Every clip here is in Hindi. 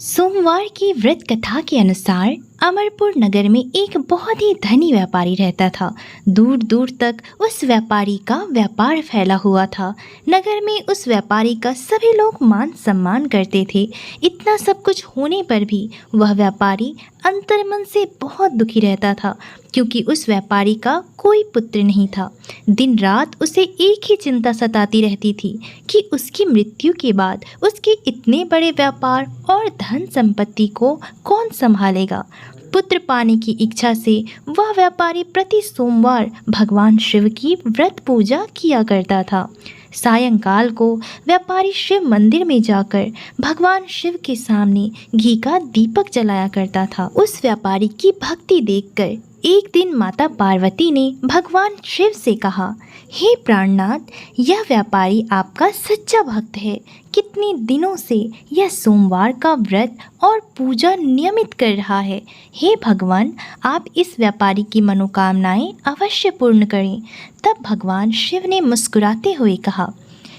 सोमवार की व्रत कथा के अनुसार अमरपुर नगर में एक बहुत ही धनी व्यापारी रहता था। दूर दूर तक उस व्यापारी का व्यापार फैला हुआ था। नगर में उस व्यापारी का सभी लोग मान सम्मान करते थे। इतना सब कुछ होने पर भी वह व्यापारी अंतर्मन से बहुत दुखी रहता था, क्योंकि उस व्यापारी का कोई पुत्र नहीं था। दिन रात उसे एक ही चिंता सताती रहती थी कि उसकी मृत्यु के बाद उसके इतने बड़े व्यापार और धन संपत्ति को कौन संभालेगा। पुत्र पाने की इच्छा से वह व्यापारी प्रति सोमवार भगवान शिव की व्रत पूजा किया करता था। सायंकाल को व्यापारी शिव मंदिर में जाकर भगवान शिव के सामने घी का दीपक जलाया करता था। उस व्यापारी की भक्ति देखकर एक दिन माता पार्वती ने भगवान शिव से कहा, हे प्राणनाथ, यह व्यापारी आपका सच्चा भक्त है। कितने दिनों से यह सोमवार का व्रत और पूजा नियमित कर रहा है। हे भगवान, आप इस व्यापारी की मनोकामनाएं अवश्य पूर्ण करें। तब भगवान शिव ने मुस्कुराते हुए कहा,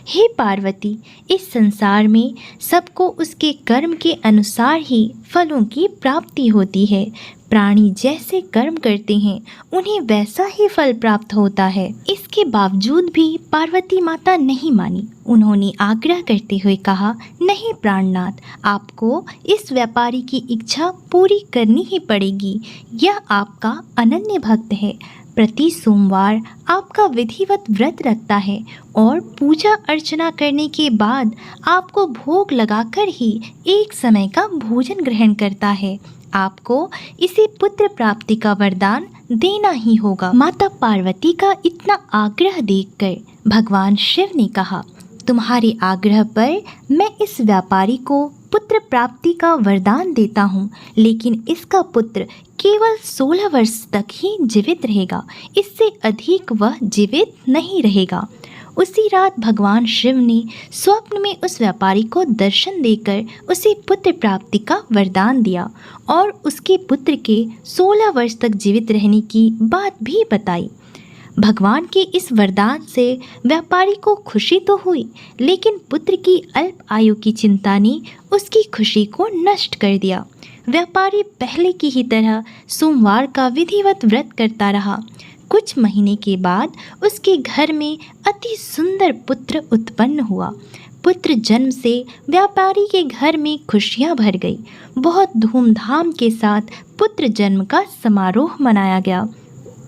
हे पार्वती, इस संसार में सबको उसके कर्म के अनुसार ही फलों की प्राप्ति होती है। प्राणी जैसे कर्म करते हैं उन्हें वैसा ही फल प्राप्त होता है। इसके बावजूद भी पार्वती माता नहीं मानी। उन्होंने आग्रह करते हुए कहा, नहीं प्राणनाथ, आपको इस व्यापारी की इच्छा पूरी करनी ही पड़ेगी। यह आपका अनन्य भक्त है। प्रति सोमवार आपका विधिवत व्रत रखता है और पूजा अर्चना करने के बाद आपको भोग लगाकर ही एक समय का भोजन ग्रहण करता है। आपको इसे पुत्र प्राप्ति का वरदान देना ही होगा। माता पार्वती का इतना आग्रह देखकर भगवान शिव ने कहा, तुम्हारे आग्रह पर मैं इस व्यापारी को पुत्र प्राप्ति का वरदान देता हूँ, लेकिन इसका पुत्र केवल 16 वर्ष तक ही जीवित रहेगा। इससे अधिक वह जीवित नहीं रहेगा। उसी रात भगवान शिव ने स्वप्न में उस व्यापारी को दर्शन देकर उसे पुत्र प्राप्ति का वरदान दिया और उसके पुत्र के 16 वर्ष तक जीवित रहने की बात भी बताई। भगवान के इस वरदान से व्यापारी को खुशी तो हुई, लेकिन पुत्र की अल्प आयु की चिंता ने उसकी खुशी को नष्ट कर दिया। व्यापारी पहले की ही तरह सोमवार का विधिवत व्रत करता रहा। कुछ महीने के बाद उसके घर में अति सुंदर पुत्र उत्पन्न हुआ। पुत्र जन्म से व्यापारी के घर में खुशियां भर गई। बहुत धूमधाम के साथ पुत्र जन्म का समारोह मनाया गया।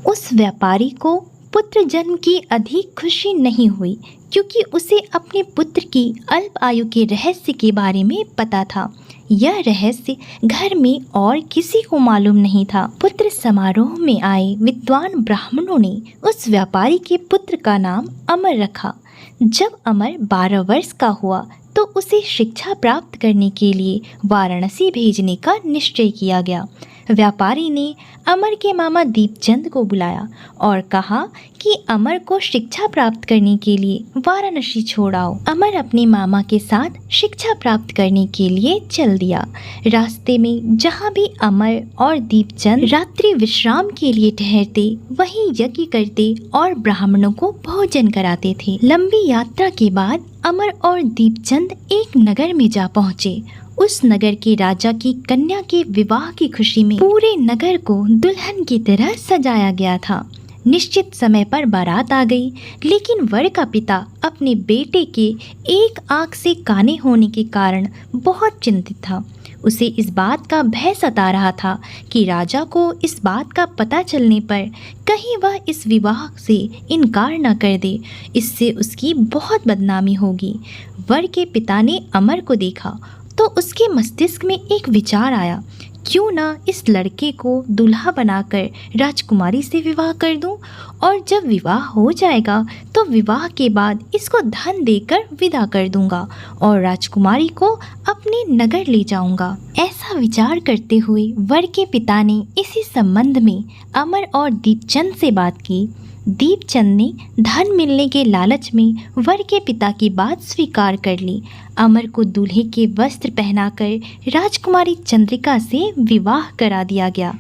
उस व्यापारी को पुत्र जन्म की अधिक खुशी नहीं हुई, क्योंकि उसे अपने पुत्र की अल्प आयु के रहस्य के बारे में पता था। यह रहस्य घर में और किसी को मालूम नहीं था। पुत्र समारोह में आए विद्वान ब्राह्मणों ने उस व्यापारी के पुत्र का नाम अमर रखा। जब अमर 12 वर्ष का हुआ तो उसे शिक्षा प्राप्त करने के लिए वाराणसी भेजने का निश्चय किया गया। व्यापारी ने अमर के मामा दीपचंद को बुलाया और कहा कि अमर को शिक्षा प्राप्त करने के लिए वाराणसी छोड़ आओ। अमर अपने मामा के साथ शिक्षा प्राप्त करने के लिए चल दिया। रास्ते में जहाँ भी अमर और दीपचंद रात्रि विश्राम के लिए ठहरते, वहीं यज्ञ करते और ब्राह्मणों को भोजन कराते थे। लंबी यात्रा के बाद अमर और दीपचंद एक नगर में जा पहुँचे। उस नगर के राजा की कन्या के विवाह की खुशी में पूरे नगर को दुल्हन की तरह सजाया गया था। निश्चित समय पर बारात आ गई, लेकिन वर का पिता अपने बेटे के एक आंख से काने होने के कारण बहुत चिंतित था। उसे इस बात का भय सता रहा था कि राजा को इस बात का पता चलने पर कहीं वह इस विवाह से इनकार न कर दे। इससे उसकी बहुत बदनामी होगी। वर के पिता ने अमर को देखा तो उसके मस्तिष्क में एक विचार आया, क्यों ना इस लड़के को दूल्हा बनाकर राजकुमारी से विवाह कर दूं, और जब विवाह हो जाएगा तो विवाह के बाद इसको धन देकर विदा कर दूंगा और राजकुमारी को अपने नगर ले जाऊंगा। ऐसा विचार करते हुए वर के पिता ने इसी संबंध में अमर और दीपचंद से बात की। दीपचंद ने धन मिलने के लालच में वर के पिता की बात स्वीकार कर ली। अमर को दूल्हे के वस्त्र पहनाकर राजकुमारी चंद्रिका से विवाह करा दिया गया।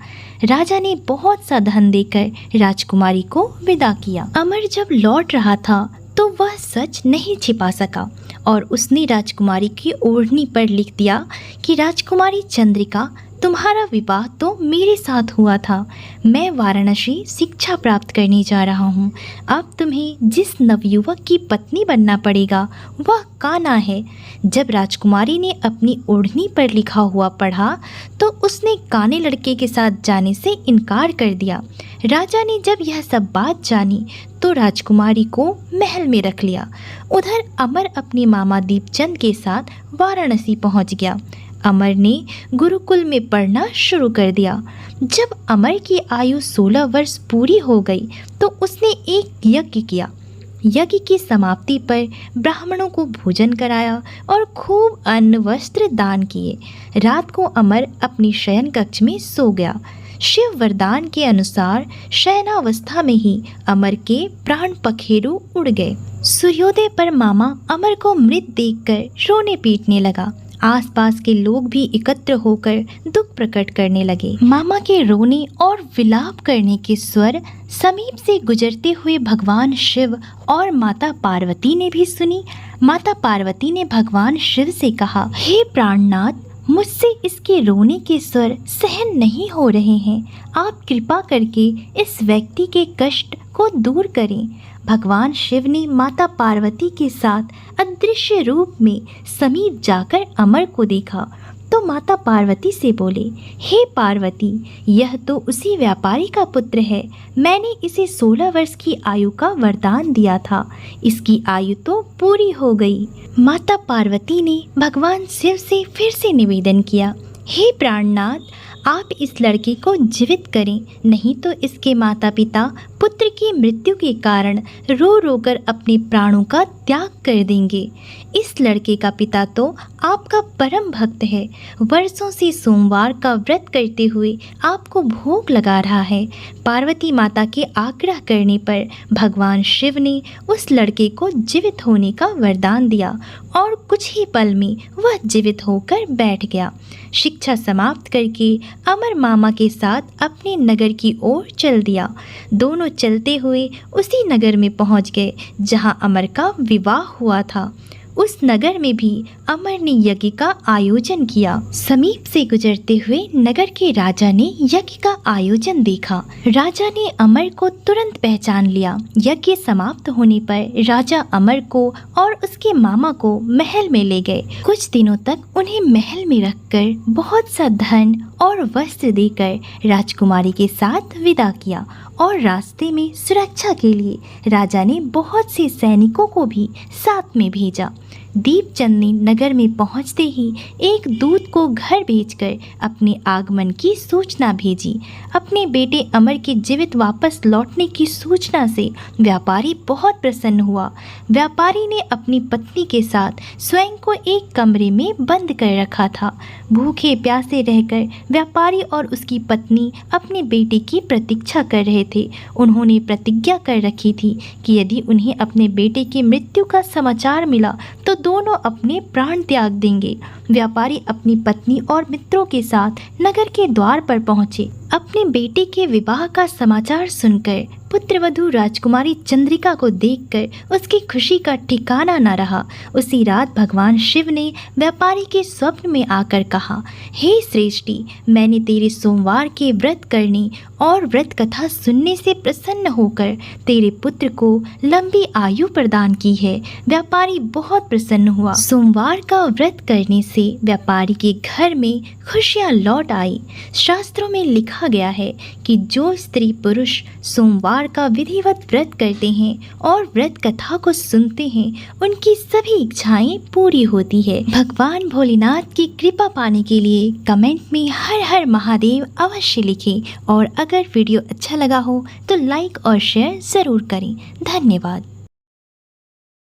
राजा ने बहुत सा धन देकर राजकुमारी को विदा किया। अमर जब लौट रहा था तो वह सच नहीं छिपा सका और उसने राजकुमारी की ओढ़नी पर लिख दिया कि राजकुमारी चंद्रिका, तुम्हारा विवाह तो मेरे साथ हुआ था। मैं वाराणसी शिक्षा प्राप्त करने जा रहा हूँ। अब तुम्हें जिस नवयुवक की पत्नी बनना पड़ेगा वह कान्हा है। जब राजकुमारी ने अपनी ओढ़नी पर लिखा हुआ पढ़ा तो उसने काने लड़के के साथ जाने से इनकार कर दिया। राजा ने जब यह सब बात जानी तो राजकुमारी को महल में रख लिया। उधर अमर अपने मामा दीपचंद के साथ वाराणसी पहुँच गया। अमर ने गुरुकुल में पढ़ना शुरू कर दिया। जब अमर की आयु 16 वर्ष पूरी हो गई तो उसने एक यज्ञ किया। यज्ञ की समाप्ति पर ब्राह्मणों को भोजन कराया और खूब अन्न वस्त्र दान किए। रात को अमर अपनी शयन कक्ष में सो गया। शिव वरदान के अनुसार शयनावस्था में ही अमर के प्राण पखेरु उड़ गए। सूर्योदय पर मामा अमर को मृत देखकर रोने पीटने लगा। आसपास के लोग भी एकत्र होकर दुख प्रकट करने लगे। मामा के रोने और विलाप करने के स्वर समीप से गुजरते हुए भगवान शिव और माता पार्वती ने भी सुनी। माता पार्वती ने भगवान शिव से कहा, हे प्राणनाथ, मुझसे इसके रोने के स्वर सहन नहीं हो रहे हैं। आप कृपा करके इस व्यक्ति के कष्ट को दूर करें। भगवान शिव ने माता पार्वती के साथ अदृश्य रूप में समीप जाकर अमर को देखा तो माता पार्वती से बोले, हे पार्वती, यह तो उसी व्यापारी का पुत्र है। मैंने इसे 16 वर्ष की आयु का वरदान दिया था। इसकी आयु तो पूरी हो गई। माता पार्वती ने भगवान शिव से फिर से निवेदन किया, हे प्राणनाथ, आप इस लड़के को जीवित करें, नहीं तो इसके माता पिता पुत्र की मृत्यु के कारण रो रो कर अपने प्राणों का त्याग कर देंगे। इस लड़के का पिता तो आपका परम भक्त है। वर्षों से सोमवार का व्रत करते हुए आपको भोग लगा रहा है। पार्वती माता के आग्रह करने पर भगवान शिव ने उस लड़के को जीवित होने का वरदान दिया और कुछ ही पल में वह जीवित होकर बैठ गया। शिक्षा समाप्त करके अमर मामा के साथ अपने नगर की ओर चल दिया। दोनों चलते हुए उसी नगर में पहुंच गए जहां अमर का विवाह हुआ था। उस नगर में भी अमर ने यज्ञ का आयोजन किया। समीप से गुजरते हुए नगर के राजा ने यज्ञ का आयोजन देखा। राजा ने अमर को तुरंत पहचान लिया। यज्ञ समाप्त होने पर राजा अमर को और उसके मामा को महल में ले गए। कुछ दिनों तक उन्हें महल में रखकर बहुत सा धन और वस्त्र देकर राजकुमारी के साथ विदा किया और रास्ते में सुरक्षा के लिए राजा ने बहुत से सैनिकों को भी साथ में भेजा। दीपचंद ने नगर में पहुंचते ही एक दूत को घर भेजकर अपने आगमन की सूचना भेजी। अपने बेटे अमर के जीवित वापस लौटने की सूचना से व्यापारी बहुत प्रसन्न हुआ। व्यापारी ने अपनी पत्नी के साथ स्वयं को एक कमरे में बंद कर रखा था। भूखे प्यासे रहकर व्यापारी और उसकी पत्नी अपने बेटे की प्रतीक्षा कर रहे थे। उन्होंने प्रतिज्ञा कर रखी थी कि यदि उन्हें अपने बेटे की मृत्यु का समाचार मिला तो दोनों अपने प्राण त्याग देंगे। व्यापारी अपनी पत्नी और मित्रों के साथ नगर के द्वार पर पहुंचे। अपने बेटे के विवाह का समाचार सुनकर पुत्रवधू राजकुमारी चंद्रिका को देखकर उसकी खुशी का ठिकाना न रहा। उसी रात भगवान शिव ने व्यापारी के स्वप्न में आकर कहा, हे श्रेष्ठी, मैंने तेरे सोमवार के व्रत करने और व्रत कथा सुनने से प्रसन्न होकर तेरे पुत्र को लंबी आयु प्रदान की है। व्यापारी बहुत प्रसन्न हुआ। सोमवार का व्रत करने से व्यापारी के घर में खुशियाँ लौट आई। शास्त्रों में लिखा गया है कि जो स्त्री पुरुष सोमवार का विधिवत व्रत करते हैं और व्रत कथा को सुनते हैं उनकी सभी इच्छाएं पूरी होती है। भगवान भोलेनाथ की कृपा पाने के लिए कमेंट में हर हर महादेव अवश्य लिखें और अगर वीडियो अच्छा लगा हो तो लाइक और शेयर ज़रूर करें। धन्यवाद।